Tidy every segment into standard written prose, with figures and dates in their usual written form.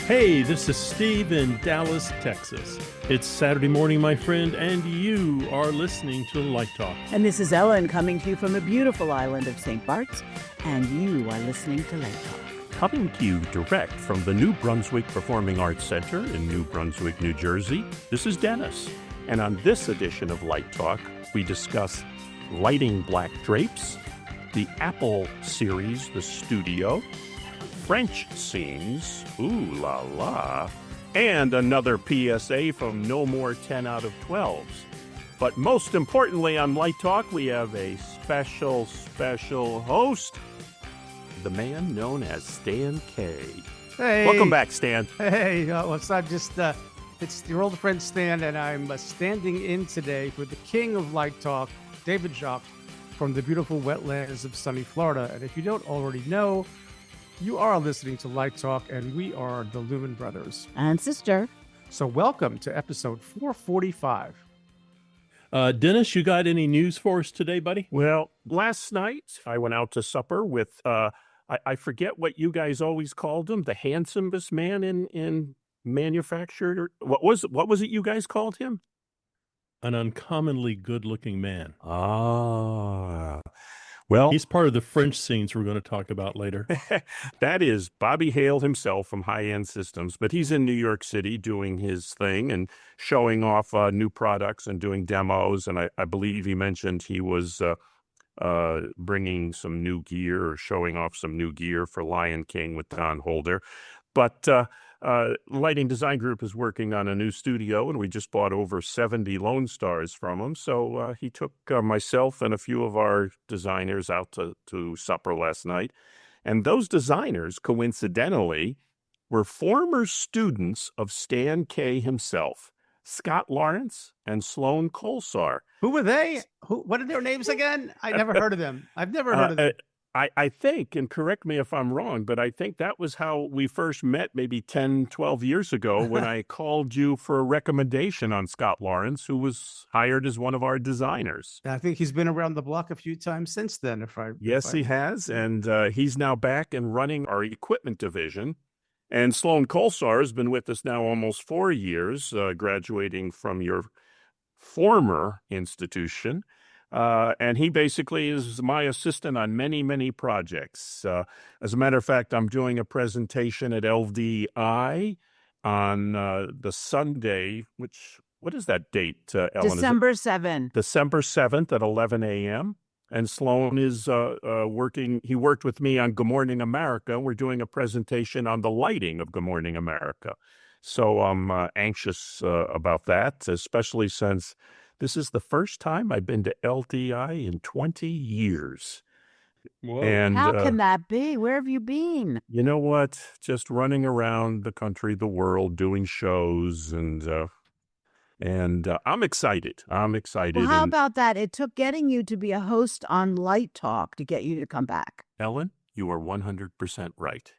Hey, this is Steve in Dallas, Texas. It's Saturday morning, my friend, and you are listening to Light Talk. And this is Ellen coming to you from the beautiful island of St. Bart's, and you are listening to Light Talk. Coming to you direct from the New Brunswick Performing Arts Center in New Brunswick, New Jersey, this is Dennis. And on this edition of Light Talk, we discuss lighting black drapes, the Apple series, The Studio, French scenes, ooh la la, and another PSA from No More 10 out of 12s. But most importantly on Light Talk, we have a special host, the man known as Stan K. Hey. Welcome back, Stan. Hey, it's not just, it's your old friend Stan, and I'm standing in today with the king of Light Talk, David Jacques, from the beautiful wetlands of sunny Florida. And if you don't already know, you are listening to Light Talk, and we are the Lumen Brothers and Sister. So welcome to episode 445. Dennis, you got any news for us today, buddy? Well, last night I went out to supper with, I forget what you guys always called him, the handsomest man in manufactured. What was it you guys called him? An uncommonly good-looking man. Ah. Well, he's part of the French scenes we're going to talk about later. That is Bobby Hale himself from High End Systems, but he's in New York City doing his thing and showing off new products and doing demos. And I believe he mentioned he was bringing some new gear or showing off some new gear for Lion King with Don Holder. But Lighting Design Group is working on a new studio, and we just bought over 70 Lone Stars from him. So he took myself and a few of our designers out to supper last night. And those designers, coincidentally, were former students of Stan K himself, Scott Lawrence and Sloan Colsar. Who were they? What are their names again? I never heard of them. I've never heard of them. I think, and correct me if I'm wrong, but I think that was how we first met maybe 10, 12 years ago when I called you for a recommendation on Scott Lawrence, who was hired as one of our designers. I think he's been around the block a few times since then. Yes, he has, and he's now back and running our equipment division. And Sloan Colsar has been with us now almost 4 years, graduating from your former institution. And he basically is my assistant on many, many projects. As a matter of fact, I'm doing a presentation at LDI on the Sunday, what is that date, Ellen? December 7th. December 7th at 11 a.m. And Sloan is he worked with me on Good Morning America. We're doing a presentation on the lighting of Good Morning America. So I'm anxious about that, especially since this is the first time I've been to LDI in 20 years. Whoa. And how can that be? Where have you been? You know what? Just running around the country, the world, doing shows, and I'm excited. Well, how about that? It took getting you to be a host on Light Talk to get you to come back. Ellen, you are 100% right.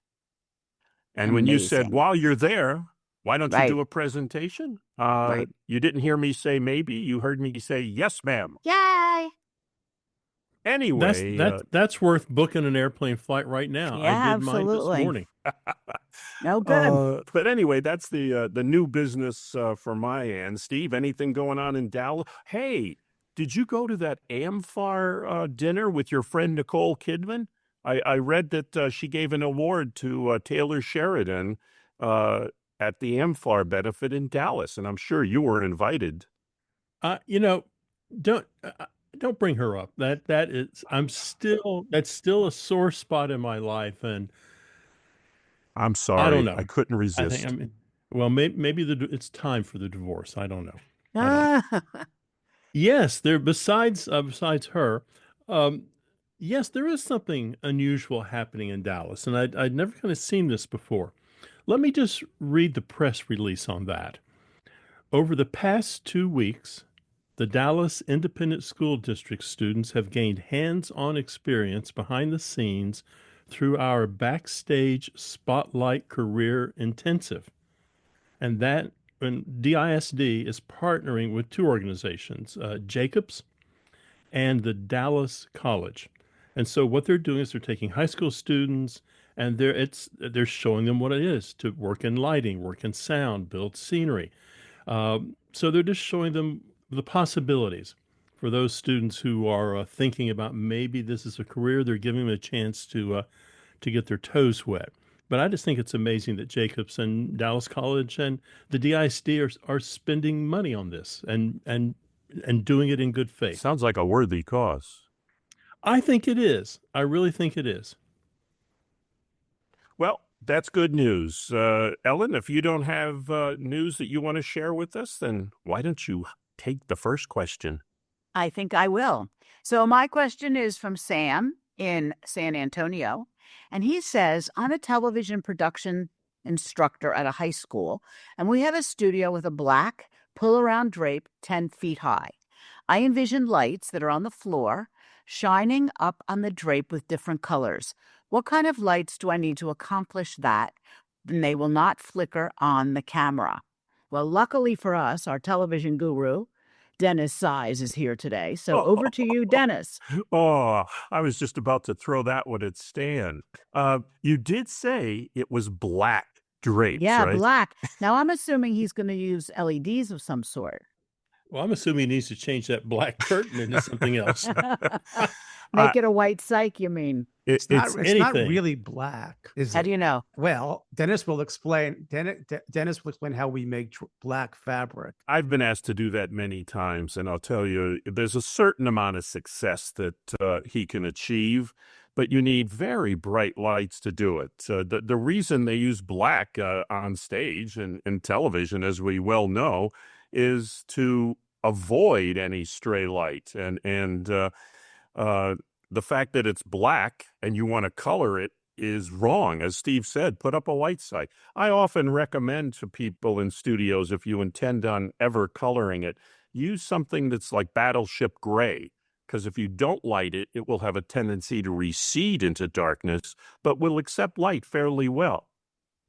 And Amazing. When you said, while you're there, why don't you do a presentation? Right. You didn't hear me say maybe. You heard me say, yes, ma'am. Yay! Anyway. That's worth booking an airplane flight right now. Yeah, I did mine this morning. No good. But anyway, that's the new business for my end. Steve, anything going on in Dallas? Hey, did you go to that AmFAR dinner with your friend Nicole Kidman? I read that she gave an award to Taylor Sheridan at the AmFAR benefit in Dallas, and I'm sure you were invited. Don't bring her up. That's still a sore spot in my life, and I'm sorry. I don't know. I couldn't resist. Maybe it's time for the divorce. I don't know. Yes, besides her. Yes, there is something unusual happening in Dallas, and I'd never kind of seen this before. Let me just read the press release on that. Over the past 2 weeks, the Dallas Independent School District students have gained hands-on experience behind the scenes through our Backstage Spotlight Career Intensive. And DISD is partnering with two organizations, Jacobs and the Dallas College. And so what they're doing is they're taking high school students and they're showing them what it is to work in lighting, work in sound, build scenery. So they're just showing them the possibilities for those students who are thinking about maybe this is a career. They're giving them a chance to get their toes wet. But I just think it's amazing that Jacobs and Dallas College and the DISD are spending money on this and doing it in good faith. Sounds like a worthy cause. I think it is. I really think it is. Well, that's good news. Ellen, if you don't have news that you want to share with us, then why don't you take the first question? I think I will. So my question is from Sam in San Antonio. And he says, I'm a television production instructor at a high school, and we have a studio with a black pull-around drape 10 feet high. I envision lights that are on the floor shining up on the drape with different colors. What kind of lights do I need to accomplish that? Then they will not flicker on the camera. Well, luckily for us, our television guru, Dennis Size, is here today. So over to you, Dennis. Oh, I was just about to throw that one at Stan. You did say it was black drapes, Yeah, right? black. Now, I'm assuming he's going to use LEDs of some sort. Well, I'm assuming he needs to change that black curtain into something else. Make it a white cyc, you mean? It's not anything. really black, is How it? do you know? Well, Dennis will explain. Dennis will explain how we make black fabric. I've been asked to do that many times, and I'll tell you, there's a certain amount of success that he can achieve, but you need very bright lights to do it. The reason they use black on stage and in television, as we well know, is to avoid any stray light. And the fact that it's black and you want to color it is wrong. As Steve said, put up a white site. I often recommend to people in studios, if you intend on ever coloring it, use something that's like battleship gray, because if you don't light it, it will have a tendency to recede into darkness, but will accept light fairly well.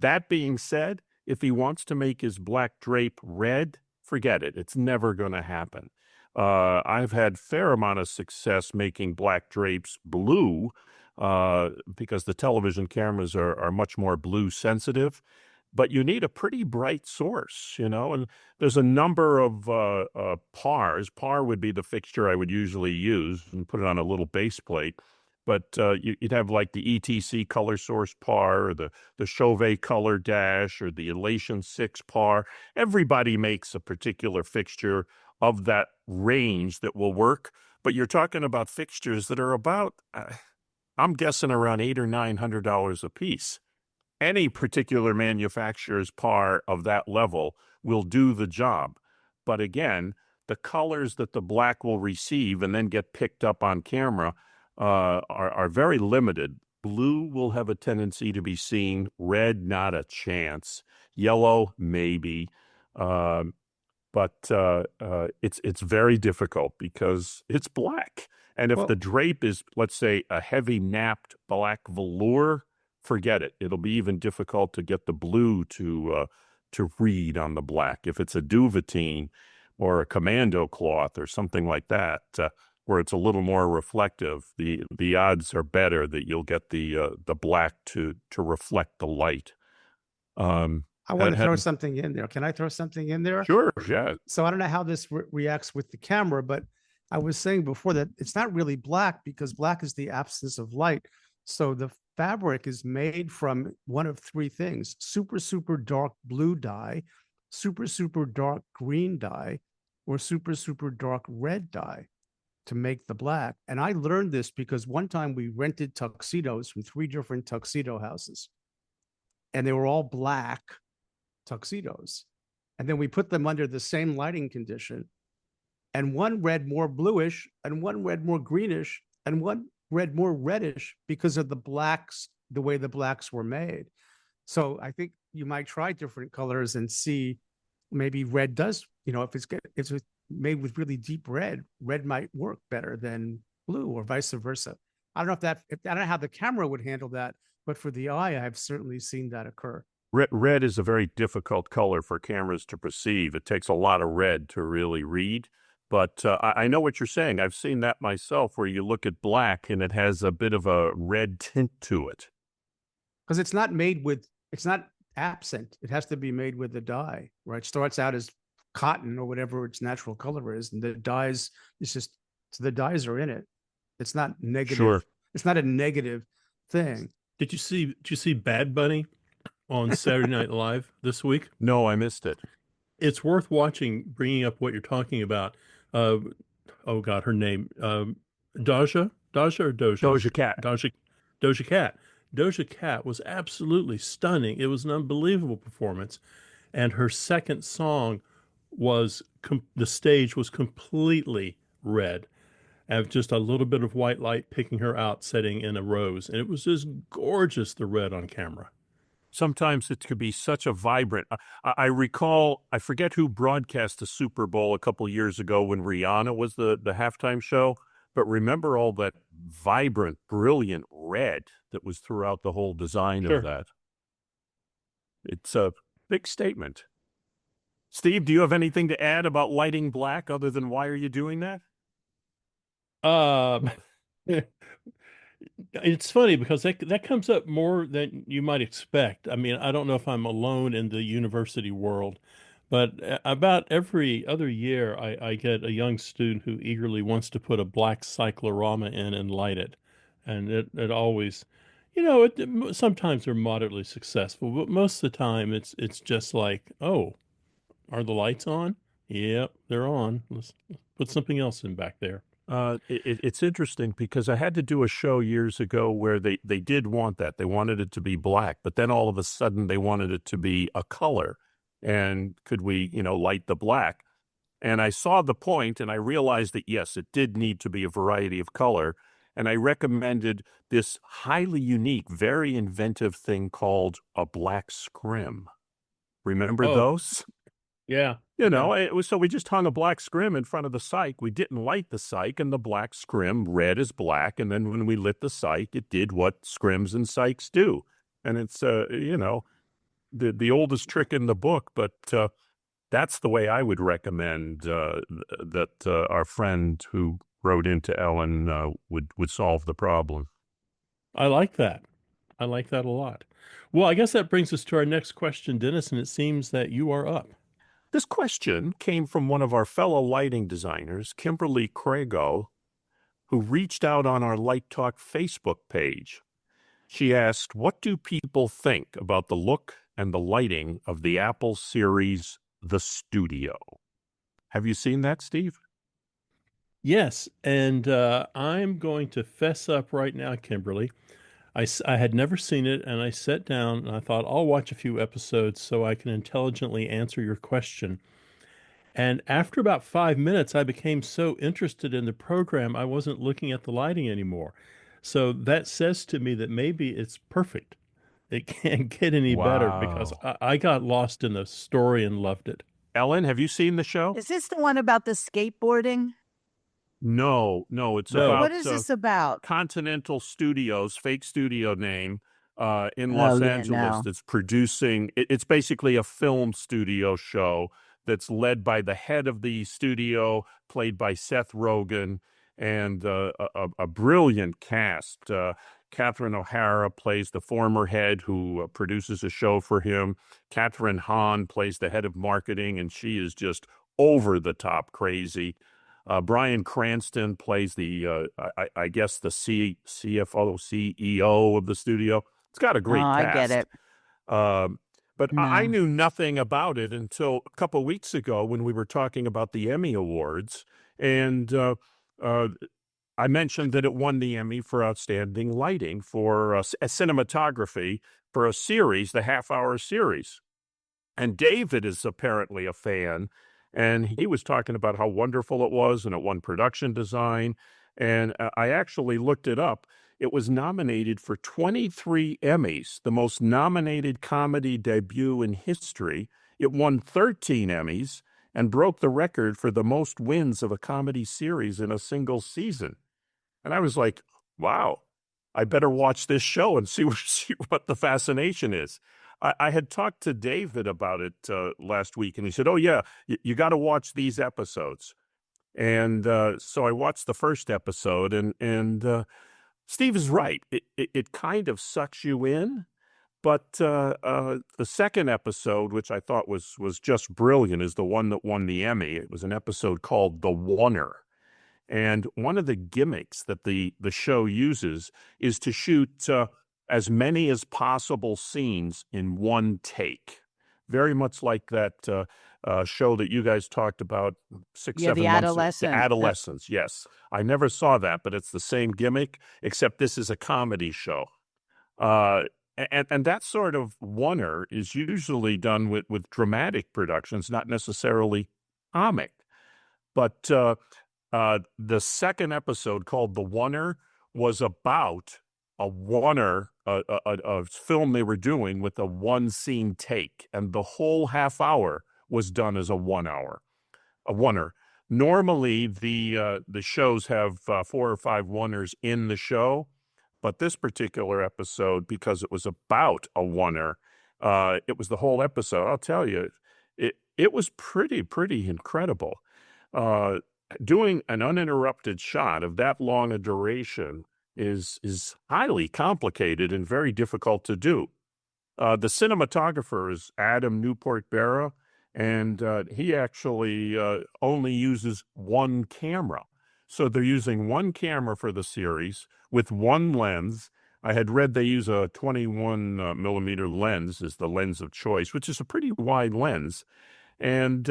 That being said, if he wants to make his black drape red, forget it. It's never going to happen. I've had fair amount of success making black drapes blue because the television cameras are much more blue sensitive, but you need a pretty bright source, and there's a number of pars. Par would be the fixture I would usually use and put it on a little base plate. But you'd have like the ETC color source par or the Chauvet color dash or the Elation 6 par. Everybody makes a particular fixture of that range that will work. But you're talking about fixtures that are about, I'm guessing around $800 or $900 a piece. Any particular manufacturer's par of that level will do the job. But again, the colors that the black will receive and then get picked up on camera are very limited. Blue will have a tendency to be seen. Red, not a chance. Yellow, maybe. But it's very difficult because it's black. And if the drape is, let's say, a heavy napped black velour, forget it. It'll be even difficult to get the blue to read on the black. If it's a duvetine or a commando cloth or something like that, where it's a little more reflective, the odds are better that you'll get the black to reflect the light. I want to throw something in there. Can I throw something in there? Sure, yeah. So I don't know how this reacts with the camera, but I was saying before that it's not really black because black is the absence of light. So the fabric is made from one of three things: super, super dark blue dye, super, super dark green dye, or super, super dark red dye to make the black. And I learned this because one time we rented tuxedos from 3 different tuxedo houses, and they were all black tuxedos. And then we put them under the same lighting condition, and one read more bluish and one read more greenish and one read more reddish because of the blacks, the way the blacks were made. So I think you might try different colors and see maybe red does, if it's made with really deep red might work better than blue or vice versa. I don't know I don't know how the camera would handle that, but for the eye, I've certainly seen that occur. Red is a very difficult color for cameras to perceive. It takes a lot of red to really read. But I know what you're saying. I've seen that myself, where you look at black and it has a bit of a red tint to it. because it's not made with, it's not absent. It has to be made with the dye, right? It starts out as cotton or whatever its natural color is, and the dyes, it's just, so the dyes are in it. It's not negative. Sure. It's not a negative thing. Did you see Bad Bunny on Saturday Night Live this week? No, I missed it. It's worth watching, bringing up what you're talking about. Oh God, her name, Doja or Doja? Doja Cat. Doja Cat. Doja Cat was absolutely stunning. It was an unbelievable performance. And her second song was, the stage was completely red, and just a little bit of white light picking her out, setting in a rose. And it was just gorgeous, the red on camera. Sometimes it could be such a vibrant. I recall, I forget who broadcast the Super Bowl a couple years ago when Rihanna was the halftime show, but remember all that vibrant, brilliant red that was throughout the whole design Sure. of that. It's a big statement. Steve, do you have anything to add about lighting black other than why are you doing that? It's funny because that comes up more than you might expect. I mean, I don't know if I'm alone in the university world, but about every other year, I get a young student who eagerly wants to put a black cyclorama in and light it. And it always, sometimes they're moderately successful, but most of the time it's just like, oh, are the lights on? Yep, they're on. Let's put something else in back there. It's interesting because I had to do a show years ago where they did want that. They wanted it to be black, but then all of a sudden they wanted it to be a color. And could we, light the black? And I saw the point and I realized that, yes, it did need to be a variety of color. And I recommended this highly unique, very inventive thing called a black scrim. Remember those? Yeah. So we just hung a black scrim in front of the cyc. We didn't light the cyc, and the black scrim read as black. And then when we lit the cyc, it did what scrims and cycs do. And it's, the oldest trick in the book, but that's the way I would recommend that our friend who wrote into Ellen would solve the problem. I like that. I like that a lot. Well, I guess that brings us to our next question, Dennis, and it seems that you are up. This question came from one of our fellow lighting designers, Kimberly Crago, who reached out on our Light Talk Facebook page. She asked, what do people think about the look and the lighting of the Apple series, The Studio? Have you seen that, Steve? Yes, and I'm going to fess up right now, Kimberly. I had never seen it, and I sat down and I thought, I'll watch a few episodes so I can intelligently answer your question. And after about 5 minutes, I became so interested in the program, I wasn't looking at the lighting anymore. So that says to me that maybe it's perfect. It can't get any better because I got lost in the story and loved it. Ellen, have you seen the show? Is this the one about the skateboarding? No, it's about... What is this about? Continental Studios, fake studio name, in Los Angeles that's producing... It's basically a film studio show that's led by the head of the studio, played by Seth Rogen, and a brilliant cast. Catherine O'Hara plays the former head who produces a show for him. Catherine Hahn plays the head of marketing, and she is just over-the-top crazy. Bryan Cranston plays the, I guess, the CFO, CEO of the studio. It's got a great cast. I get it. But I knew nothing about it until a couple of weeks ago when we were talking about the Emmy Awards. And I mentioned that it won the Emmy for Outstanding Lighting for a cinematography for a series, the half-hour series. And David is apparently a fan. And he was talking about how wonderful it was, and it won production design. And I actually looked it up. It was nominated for 23 Emmys, the most nominated comedy debut in history. It won 13 Emmys and broke the record for the most wins of a comedy series in a single season. And I was like, wow, I better watch this show and see what the fascination is. I had talked to David about it last week, and he said, oh, yeah, you got to watch these episodes. And so I watched the first episode, and Steve is right. It kind of sucks you in, But the second episode, which I thought was just brilliant, is the one that won the Emmy. It was an episode called "The Oneer," and one of the gimmicks that the show uses is to shoot as many as possible scenes in one take. Very much like that show that you guys talked about six, Yeah, the 7 months ago. Adolescent. The Adolescents, yes. I never saw that, but it's the same gimmick, except this is a comedy show. And that sort of oneer is usually done with dramatic productions, not necessarily comic. But the second episode, called The Oneer, was about a oneer, a film they were doing with a one scene take, and the whole half hour was done as a 1 hour, a oneer. Normally, the shows have 4 or 5 oneers in the show, but this particular episode, because it was about a oneer, it was the whole episode. I'll tell you, it was pretty incredible. Doing an uninterrupted shot of that long a duration is highly complicated and very difficult to do. The cinematographer is Adam Newport-Berra, and he actually only uses one camera. So they're using one camera for the series with one lens. I had read they use a 21 millimeter lens as the lens of choice, which is a pretty wide lens. And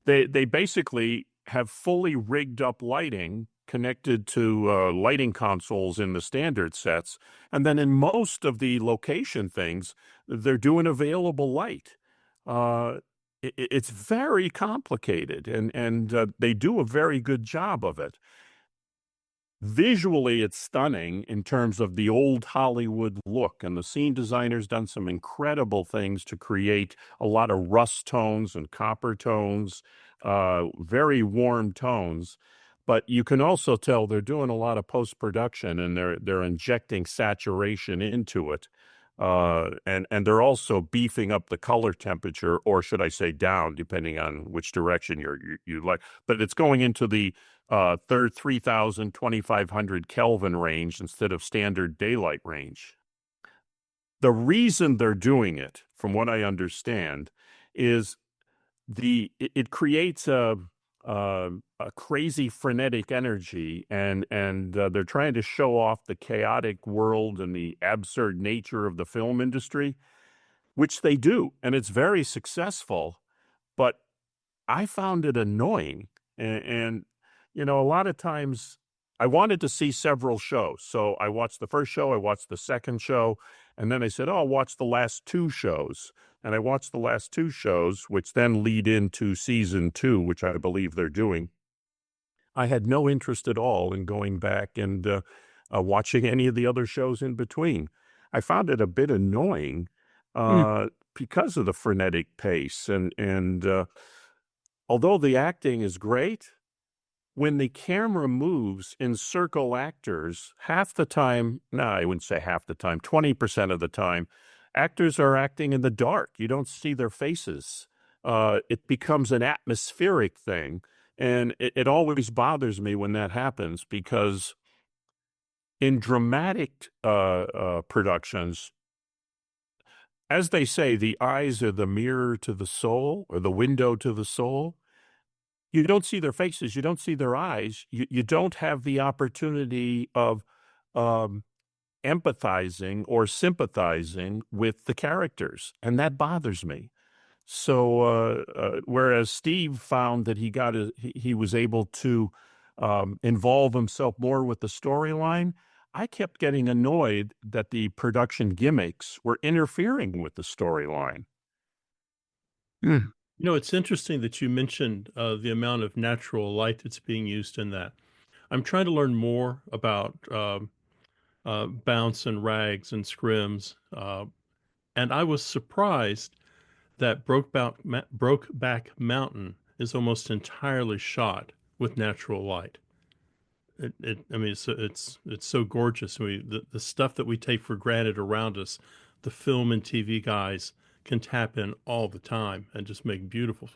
they basically have fully rigged up lighting connected to lighting consoles in the standard sets. And then in most of the location things, they're doing available light. It's very complicated, and they do a very good job of it. Visually, it's stunning in terms of the old Hollywood look, and the scene designer's done some incredible things to create a lot of rust tones and copper tones, very warm tones. But you can also tell they're doing a lot of post-production, and they're injecting saturation into it. And they're also beefing up the color temperature, or should I say down, depending on which direction you like. But it's going into the 3,000, 2,500 Kelvin range instead of standard daylight range. The reason they're doing it, from what I understand, is it creates a crazy frenetic energy, and they're trying to show off the chaotic world and the absurd nature of the film industry, which they do, and it's very successful. But I found it annoying, and a lot of times I wanted to see several shows, so I watched the first show, I watched the second show, and then I said, I'll watch the last 2 shows. And I watched the last 2 shows, which then lead into season 2, which I believe they're doing. I had no interest at all in going back and watching any of the other shows in between. I found it a bit annoying because of the frenetic pace. And although the acting is great, when the camera moves in circle actors, half the time, no, I wouldn't say half the time, 20% of the time, actors are acting in the dark. You don't see their faces. It becomes an atmospheric thing. And it always bothers me when that happens, because in dramatic productions, as they say, the eyes are the mirror to the soul, or the window to the soul. You don't see their faces. You don't see their eyes. You don't have the opportunity of empathizing or sympathizing with the characters, and that bothers me. So whereas Steve found that he was able to involve himself more with the storyline, I kept getting annoyed that the production gimmicks were interfering with the storyline. It's interesting that you mentioned the amount of natural light that's being used in that. I'm trying to learn more about bounce and rags and scrims, and I was surprised that Brokeback Mountain is almost entirely shot with natural light. I mean, it's so gorgeous. The stuff that we take for granted around us, the film and TV guys can tap in all the time and just make beautiful,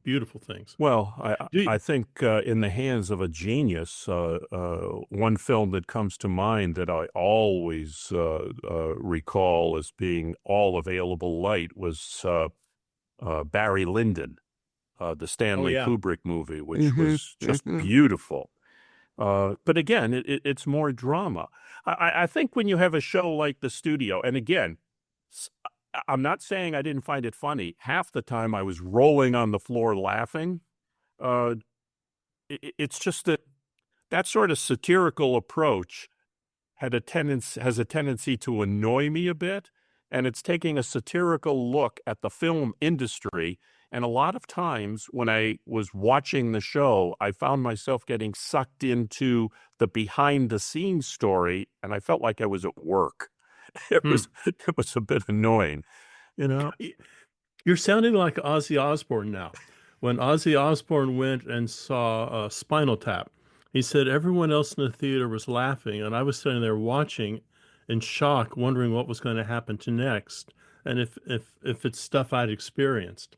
beautiful things. Well, Do you, I think in the hands of a genius, one film that comes to mind that I always recall as being all available light was Barry Lyndon, the oh Stanley yeah. Kubrick movie, which Mm-hmm. was just Mm-hmm. beautiful. But again, it's more drama. I think when you have a show like The Studio, and again, I'm not saying I didn't find it funny. Half the time I was rolling on the floor laughing. Uh, it's just that sort of satirical approach has a tendency to annoy me a bit, and it's taking a satirical look at the film industry. And a lot of times when I was watching the show, I found myself getting sucked into the behind the scenes story, and I felt like I was at work. It was a bit annoying, you know. You're sounding like Ozzy Osbourne now. When Ozzy Osbourne went and saw Spinal Tap, he said everyone else in the theater was laughing, and I was sitting there watching in shock, wondering what was going to happen to next, and if it's stuff I'd experienced.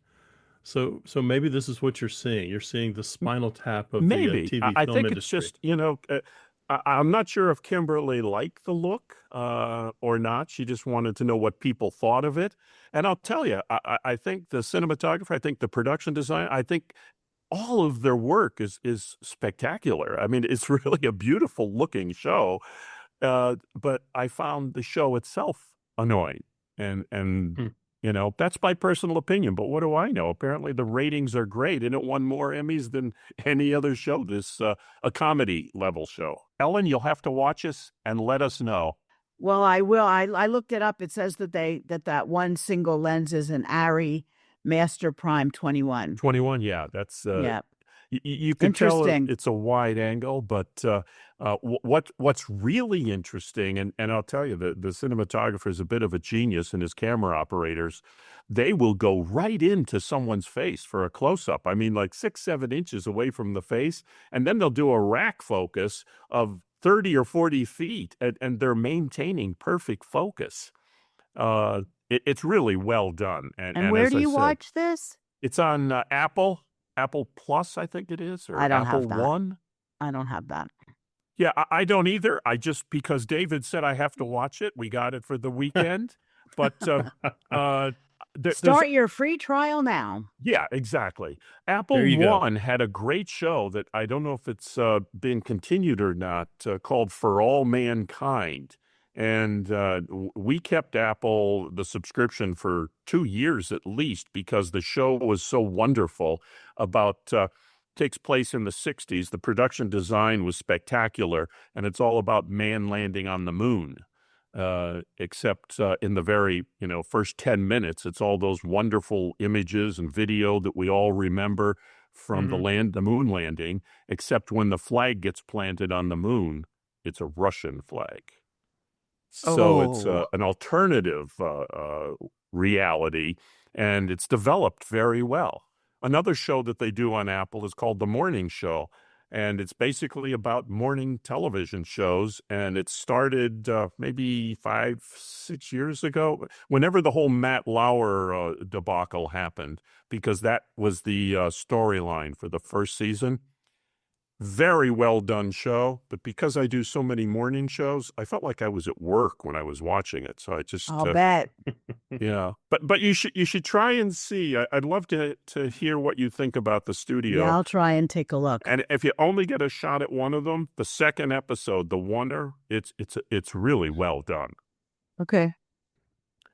So maybe this is what you're seeing. You're seeing the Spinal Tap of the Maybe. TV I film think it's industry. just, I'm not sure if Kimberly liked the look or not. She just wanted to know what people thought of it. And I'll tell you, I think the cinematographer, I think the production design, I think all of their work is spectacular. I mean, it's really a beautiful looking show. But I found the show itself annoying. And Hmm. that's my personal opinion. But what do I know? Apparently the ratings are great, and it won more Emmys than any other show, this a comedy level show. Ellen, you'll have to watch us and let us know. Well, I will. I looked it up. It says that that one single lens is an Arri Master Prime 21. 21, yeah, that's Yeah. you could tell Interesting. it's a wide angle, but what's really interesting, and I'll tell you, the cinematographer is a bit of a genius, and his camera operators, they will go right into someone's face for a close-up. I mean, like 6, 7 inches away from the face, and then they'll do a rack focus of 30 or 40 feet, and they're maintaining perfect focus. It's really well done. And where as do I you said, watch this? it's on Apple Plus, I think it is, or I don't Apple have that. One. I don't have that. Yeah, I don't either. I just, because David said I have to watch it, we got it for the weekend. But there's Start your free trial now. yeah, exactly. Apple There you go. One had a great show that I don't know if it's been continued or not, called For All Mankind. And we kept Apple the subscription for 2 years at least because the show was so wonderful. Takes place in the 60s. The production design was spectacular, and it's all about man landing on the moon. Except in the very, first 10 minutes, it's all those wonderful images and video that we all remember from the moon landing, except when the flag gets planted on the moon, it's a Russian flag. So it's an alternative reality, and it's developed very well. Another show that they do on Apple is called The Morning Show, and it's basically about morning television shows. And it started maybe 5, 6 years ago, whenever the whole Matt Lauer debacle happened, because that was the storyline for the first season. Very well done show, but because I do so many morning shows, I felt like I was at work when I was watching it. So I just I'll bet. yeah. But you should try and see. I'd love to hear what you think about The Studio. Yeah, I'll try and take a look. And if you only get a shot at one of them, the second episode, The Wonder, it's really well done. Okay.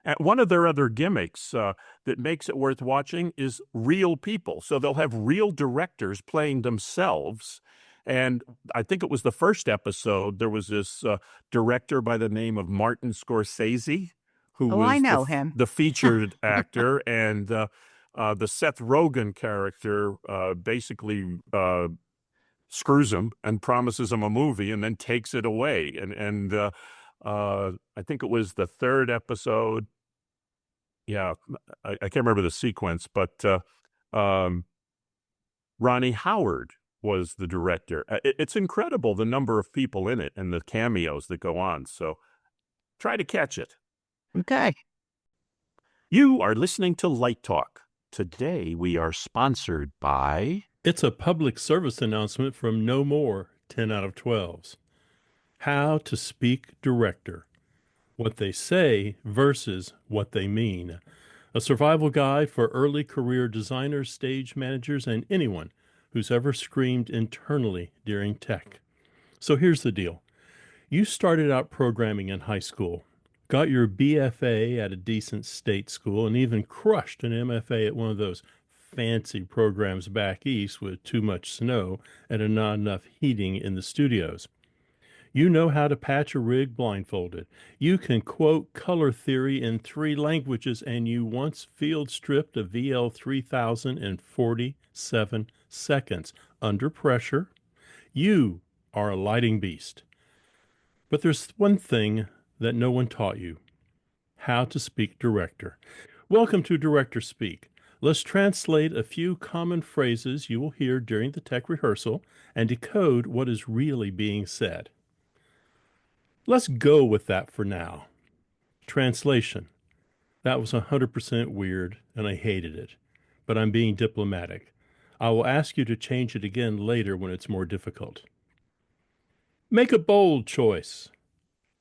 And one of their other gimmicks that makes it worth watching is real people. So they'll have real directors playing themselves. And I think it was the first episode, there was this director by the name of Martin Scorsese, who was I know him. the featured actor, and the Seth Rogen character basically screws him and promises him a movie and then takes it away. And I think it was the third episode. Yeah, I can't remember the sequence, but Ronnie Howard was the director. It's incredible the number of people in it and the cameos that go on. So try to catch it. Okay. You are listening to Light Talk. Today we are sponsored by... It's a public service announcement from No More 10 out of 12s. How to Speak Director. What they say versus what they mean. A survival guide for early career designers, stage managers, and anyone who's ever screamed internally during tech. So here's the deal. You started out programming in high school, got your BFA at a decent state school, and even crushed an MFA at one of those fancy programs back east with too much snow and not enough heating in the studios. You know how to patch a rig blindfolded. You can quote color theory in 3 languages, and you once field stripped a VL 3000 in 47 seconds under pressure. You are a lighting beast. But there's one thing that no one taught you: how to speak director. Welcome to Director Speak. Let's translate a few common phrases you will hear during the tech rehearsal and decode what is really being said. Let's go with that for now. Translation. That was 100% weird, and I hated it. But I'm being diplomatic. I will ask you to change it again later when it's more difficult. Make a bold choice.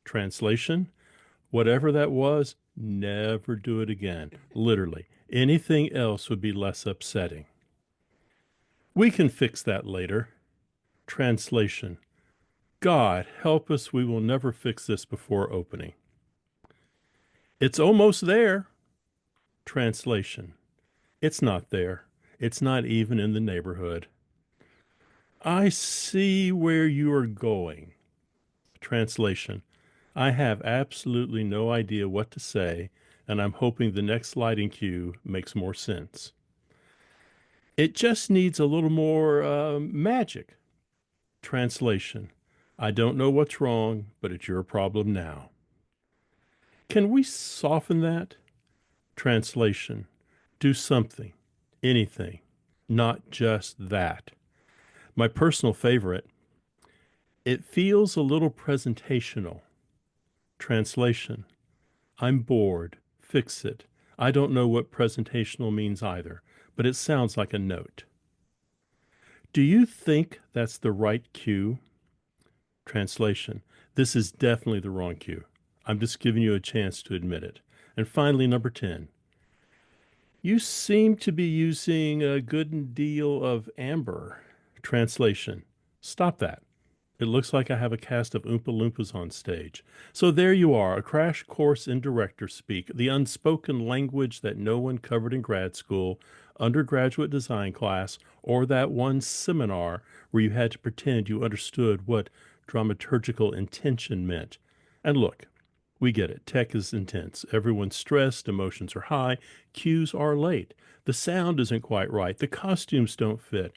Translation. Whatever that was, never do it again. Literally. Anything else would be less upsetting. We can fix that later. Translation. God, help us, we will never fix this before opening. It's almost there. Translation. It's not there. It's not even in the neighborhood. I see where you are going. Translation. I have absolutely no idea what to say, and I'm hoping the next lighting cue makes more sense. It just needs a little more magic. Translation. I don't know what's wrong, but it's your problem now. Can we soften that? Translation. Do something, anything, not just that. My personal favorite. It feels a little presentational. Translation. I'm bored. Fix it. I don't know what presentational means either, but it sounds like a note. Do you think that's the right cue? Translation. This is definitely the wrong cue. I'm just giving you a chance to admit it. And finally, number 10. You seem to be using a good deal of amber. Translation. Stop that. It looks like I have a cast of Oompa Loompas on stage. So there you are, a crash course in director speak, the unspoken language that no one covered in grad school, undergraduate design class, or that one seminar where you had to pretend you understood what dramaturgical intention meant. And look, we get it. Tech is intense. Everyone's stressed. Emotions are high. Cues are late. The sound isn't quite right. The costumes don't fit.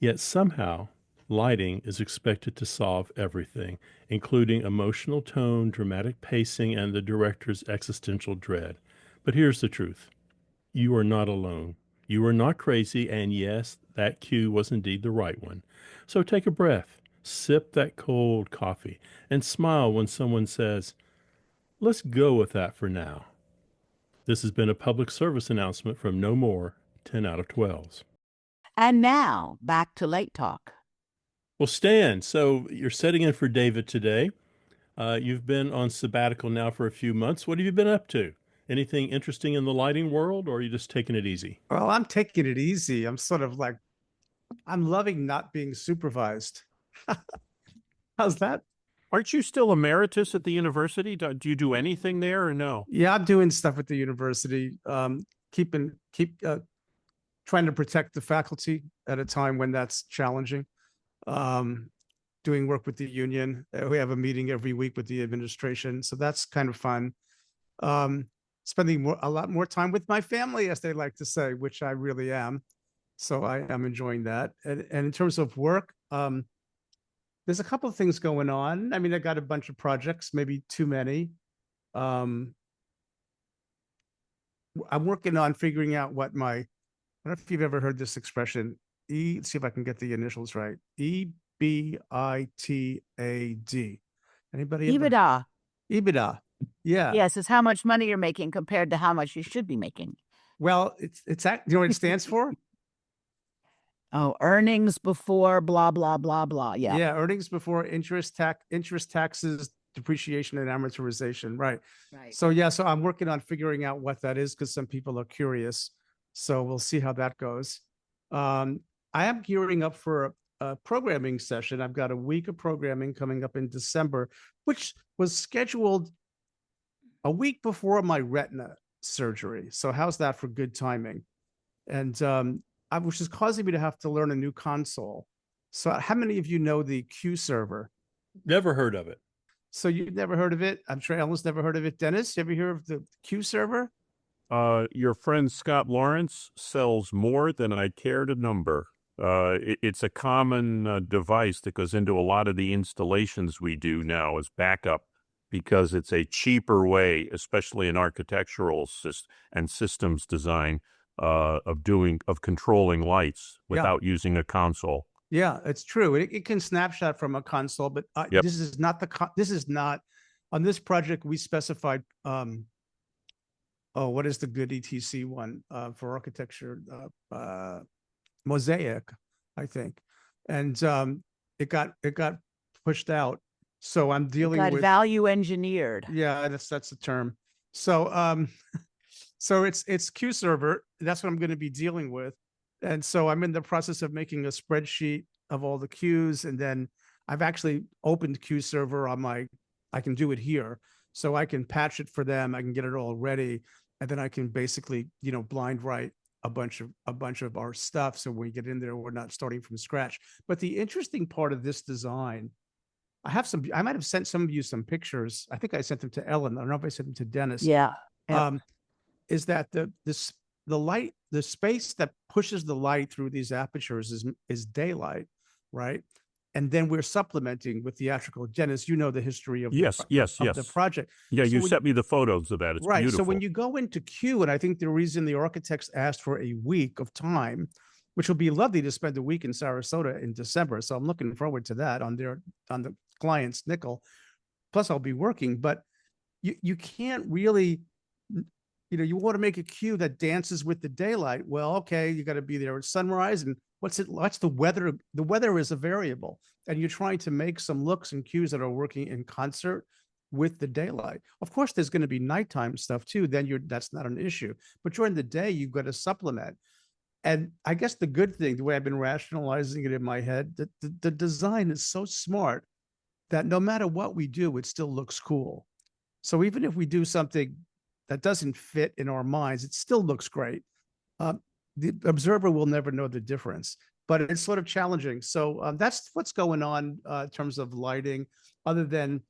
Yet somehow, lighting is expected to solve everything, including emotional tone, dramatic pacing, and the director's existential dread. But here's the truth. You are not alone. You are not crazy, and yes, that cue was indeed the right one. So take a breath, sip that cold coffee, and smile when someone says, "Let's go with that for now." This has been a public service announcement from No More 10 out of 12s. And now, back to Late Talk. Well, Stan, so you're setting in for David today. You've been on sabbatical now for a few months. What have you been up to? Anything interesting in the lighting world, or are you just taking it easy? Well, I'm taking it easy. I'm sort of like, I'm loving not being supervised. How's that? Aren't you still emeritus at the university? Do you do anything there or no? Yeah, I'm doing stuff at the university. Trying to protect the faculty at a time when that's challenging. Doing work with the union. We have a meeting every week with the administration, so that's kind of fun. Spending a lot more time with my family, as they like to say, which I really am. So I am enjoying that. And in terms of work, there's a couple of things going on. I mean, I got a bunch of projects, maybe too many. I'm working on figuring out what I don't know if you've ever heard this expression. Let's see if I can get the initials right. EBITAD. Anybody? EBITDA. EBITDA. Yeah. Yes, it's how much money you're making compared to how much you should be making. Well, you know what it stands for? Oh, earnings before blah, blah, blah, blah. Yeah. Yeah, earnings before interest, taxes, depreciation, and amortization. Right. Right. So yeah, so I'm working on figuring out what that is because some people are curious. So we'll see how that goes. I am gearing up for a programming session. I've got a week of programming coming up in December, which was scheduled a week before my retina surgery. So how's that for good timing? And which is causing me to have to learn a new console. So how many of you know the Q server? Never heard of it. So you've never heard of it? I'm sure Ellen's never heard of it. Dennis, you ever hear of the Q server? Your friend Scott Lawrence sells more than I care to number. It's a common device that goes into a lot of the installations we do now as backup because it's a cheaper way, especially in architectural and systems design, of controlling lights without using a console. Yeah, it's true. It can snapshot from a console, but Yep. this is not on this project. We specified. What is the good ETC one for architecture? Mosaic, I think, and it got pushed out. So I'm dealing with value engineered. Yeah, that's the term. So so it's Q server. That's what I'm going to be dealing with. And so I'm in the process of making a spreadsheet of all the queues. And then I've actually opened Q server on I can do it here. So I can patch it for them. I can get it all ready. And then I can basically, blind write a bunch of our stuff. So when we get in there, we're not starting from scratch. But the interesting part of this design, I might have sent some of you some pictures. I think I sent them to Ellen. I don't know if I sent them to Dennis. Yeah. Yep. Is that the light, the space that pushes the light through these apertures is daylight, right? And then we're supplementing with theatrical. Dennis, you know the history of the project. Yeah, so you sent me the photos of that. It's right. beautiful. So when you go into Q, and I think the reason the architects asked for a week of time, which will be lovely to spend a week in Sarasota in December. So I'm looking forward to that on the client's nickel. Plus, I'll be working, but you can't really. You want to make a cue that dances with the daylight. Well, okay, you got to be there at sunrise. And what's the weather? The weather is a variable. And you're trying to make some looks and cues that are working in concert with the daylight. Of course, there's going to be nighttime stuff too. Then that's not an issue. But during the day, you've got to supplement. And I guess the good thing, the way I've been rationalizing it in my head, that the design is so smart that no matter what we do, it still looks cool. So even if we do something that doesn't fit in our minds, it still looks great. The observer will never know the difference, but it's sort of challenging. So that's what's going on in terms of lighting, other than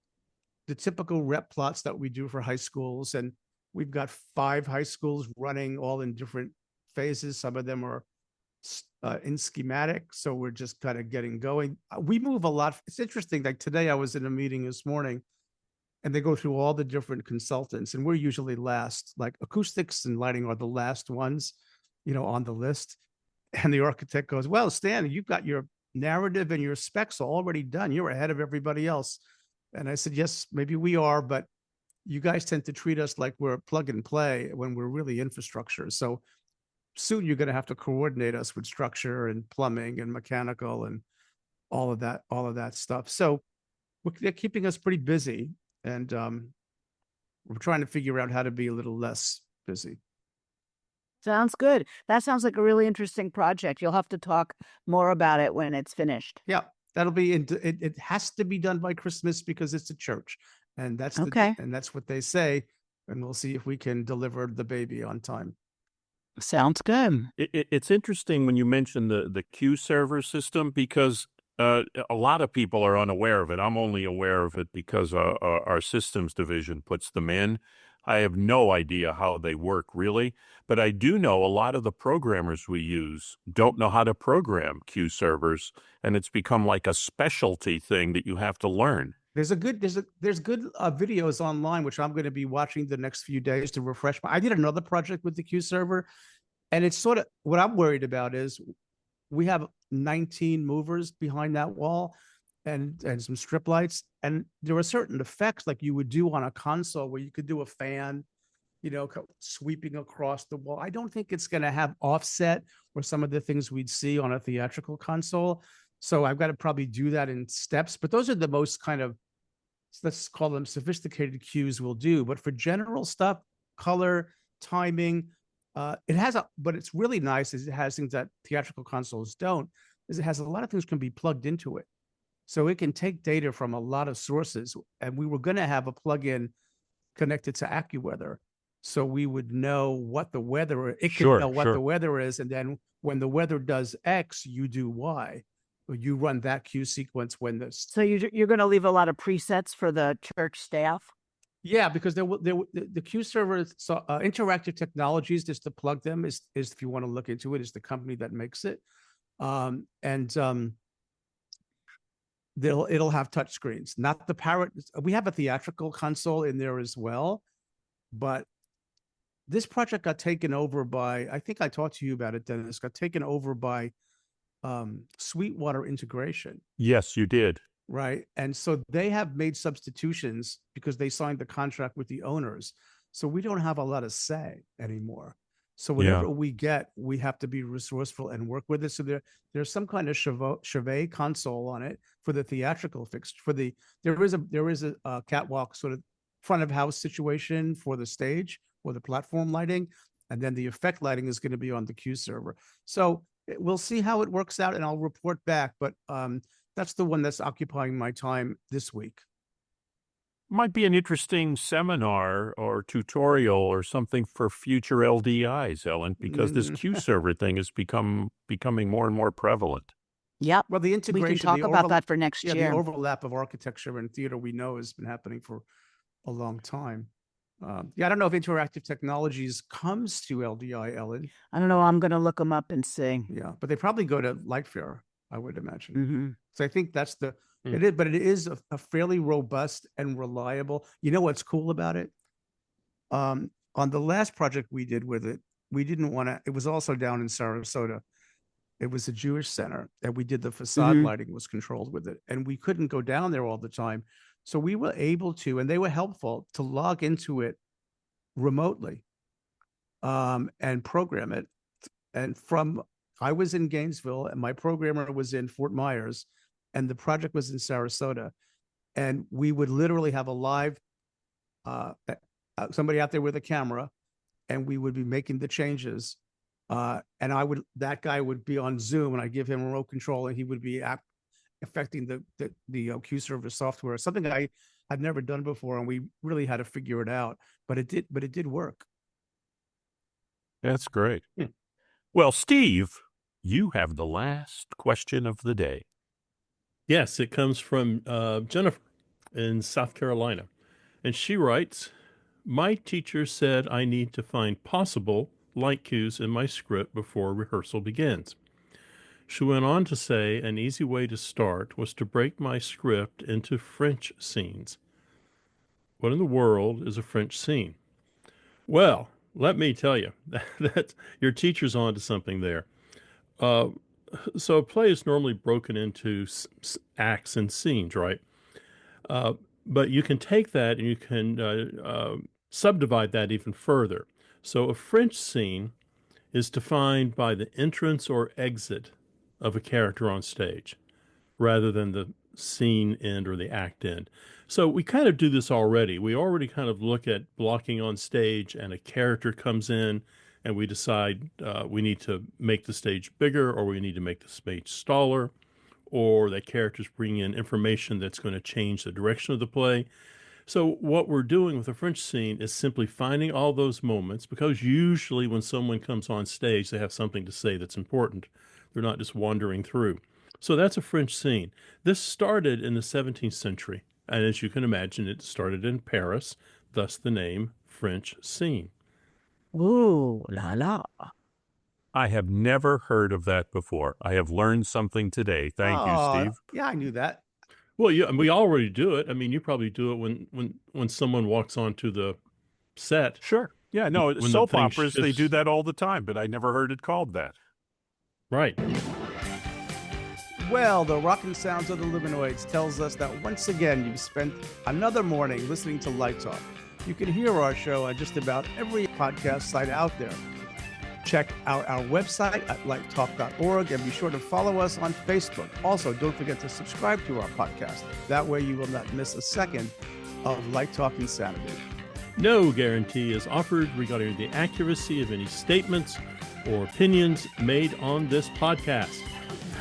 the typical rep plots that we do for high schools. And we've got 5 high schools running all in different phases. Some of them are in schematic. So we're just kind of getting going. We move a lot. It's interesting. Like today I was in a meeting this morning, and they go through all the different consultants, and we're usually last. Like acoustics and lighting are the last ones, on the list. And the architect goes, "Well, Stan, you've got your narrative and your specs already done. You're ahead of everybody else." And I said, "Yes, maybe we are, but you guys tend to treat us like we're plug and play when we're really infrastructure. So soon you're going to have to coordinate us with structure and plumbing and mechanical and all of that stuff." So they're keeping us pretty busy. And we're trying to figure out how to be a little less busy. Sounds good. That sounds like a really interesting project. You'll have to talk more about it when it's finished. Yeah, that'll be it has to be done by Christmas because it's a church. And that's okay. And that's what they say. And we'll see if we can deliver the baby on time. Sounds good. It's interesting when you mention the Q server system because a lot of people are unaware of it. I'm only aware of it because our systems division puts them in. I have no idea how they work, really. But I do know a lot of the programmers we use don't know how to program Q servers, and it's become like a specialty thing that you have to learn. There's good videos online, which I'm going to be watching the next few days to refresh. I did another project with the Q server, and it's sort of what I'm worried about is we have 19 movers behind that wall. and some strip lights. And there were certain effects like you would do on a console where you could do a fan, sweeping across the wall. I don't think it's going to have offset or some of the things we'd see on a theatrical console. So I've got to probably do that in steps. But those are the most kind of, let's call them sophisticated cues we'll do. But for general stuff, color, timing, but it's really nice is it has things that theatrical consoles don't, is it has a lot of things can be plugged into it. So it can take data from a lot of sources. And we were going to have a plugin connected to AccuWeather. So we would know what the weather, it could know what the weather is. And then when the weather does X, you do Y. You run that cue sequence when this. So you're going to leave a lot of presets for the church staff? Yeah, because the Q server, so Interactive Technologies, just to plug them, is if you want to look into it, is the company that makes it. It'll have touch screens, not the Parrot. We have a theatrical console in there as well, but this project got taken over by, I think I talked to you about it, Dennis, got taken over by Sweetwater Integration. Yes, you did. Right. And so they have made substitutions because they signed the contract with the owners. So we don't have a lot of say anymore. So whatever we get, we have to be resourceful and work with it. So there's some kind of Chevet console on it for the theatrical fix. There is a catwalk sort of front of house situation for the stage or the platform lighting, and then the effect lighting is going to be on the Q server. So we'll see how it works out, and I'll report back. But that's the one that's occupying my time this week. Might be an interesting seminar or tutorial or something for future LDIs, Ellen, because this Q server thing is becoming more and more prevalent. Yep. Well, the integration, we can talk about that for next year. The overlap of architecture and theater we know has been happening for a long time. I don't know if Interactive Technologies comes to LDI, Ellen. I don't know. I'm going to look them up and see. Yeah, but they probably go to Lightfair, I would imagine. Mm-hmm. So I think that's it is, but it is a fairly robust and reliable. You know what's cool about it? On the last project we did with it, we didn't want to, it was also down in Sarasota. It was a Jewish center, and we did the facade lighting was controlled with it. And we couldn't go down there all the time. So we were able to, and they were helpful to log into it remotely and program it. And I was in Gainesville and my programmer was in Fort Myers and the project was in Sarasota. And we would literally have a live, somebody out there with a camera, and we would be making the changes. And that guy would be on Zoom and I give him remote control and he would be affecting the Q server software, something that I had never done before, and we really had to figure it out. But it did work. That's great. Well, Steve, you have the last question of the day. Yes, it comes from Jennifer in South Carolina, and she writes, "My teacher said I need to find possible light cues in my script before rehearsal begins. She went on to say an easy way to start was to break my script into French scenes. What in the world is a French scene?" Well, let me tell you, that your teacher's on to something there. So a play is normally broken into acts and scenes, right? But you can take that and you can subdivide that even further. So a French scene is defined by the entrance or exit of a character on stage rather than the scene end or the act end. So we kind of do this already. We already kind of look at blocking on stage and a character comes in and we decide we need to make the stage bigger or we need to make the stage taller, or that characters bring in information that's going to change the direction of the play. So what we're doing with a French scene is simply finding all those moments, because usually when someone comes on stage, they have something to say that's important. They're not just wandering through. So that's a French scene. This started in the 17th century, and as you can imagine, it started in Paris, thus the name French scene. Ooh, la la. I have never heard of that before. I have learned something today. Thank you, Steve. Yeah, I knew that. Well, yeah, we already do it. I mean, you probably do it when someone walks onto the set. Sure. Yeah, no, When the soap thing operas, they shifts. do that all the time, but I never heard it called that. Right. Well, the rockin' sounds of the Luminoids tells us that once again you've spent another morning listening to Light Talk. You can hear our show on just about every podcast site out there. Check out our website at lighttalk.org and be sure to follow us on Facebook. Also, don't forget to subscribe to our podcast. That way you will not miss a second of Light Talk Insanity. No guarantee is offered regarding the accuracy of any statements or opinions made on this podcast.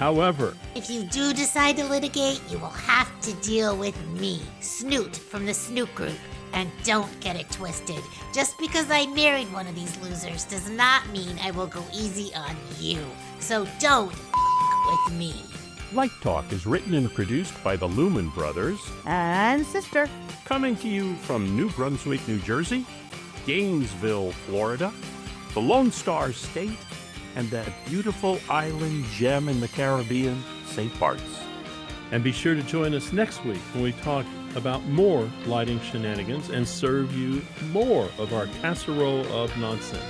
However, if you do decide to litigate, you will have to deal with me, Snoot from the Snoot Group. And don't get it twisted. Just because I married one of these losers does not mean I will go easy on you. So don't with me. Light Talk is written and produced by the Lumen Brothers and Sister. Coming to you from New Brunswick, New Jersey, Gainesville, Florida, the Lone Star State, and that beautiful island gem in the Caribbean, St. Bart's. And be sure to join us next week when we talk about more lighting shenanigans and serve you more of our casserole of nonsense.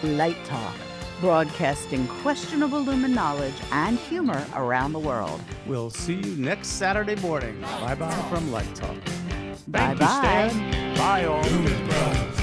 Light Talk, broadcasting questionable lumen knowledge and humor around the world. We'll see you next Saturday morning. Bye-bye from Light Talk. Thank you, Stan. Bye, all.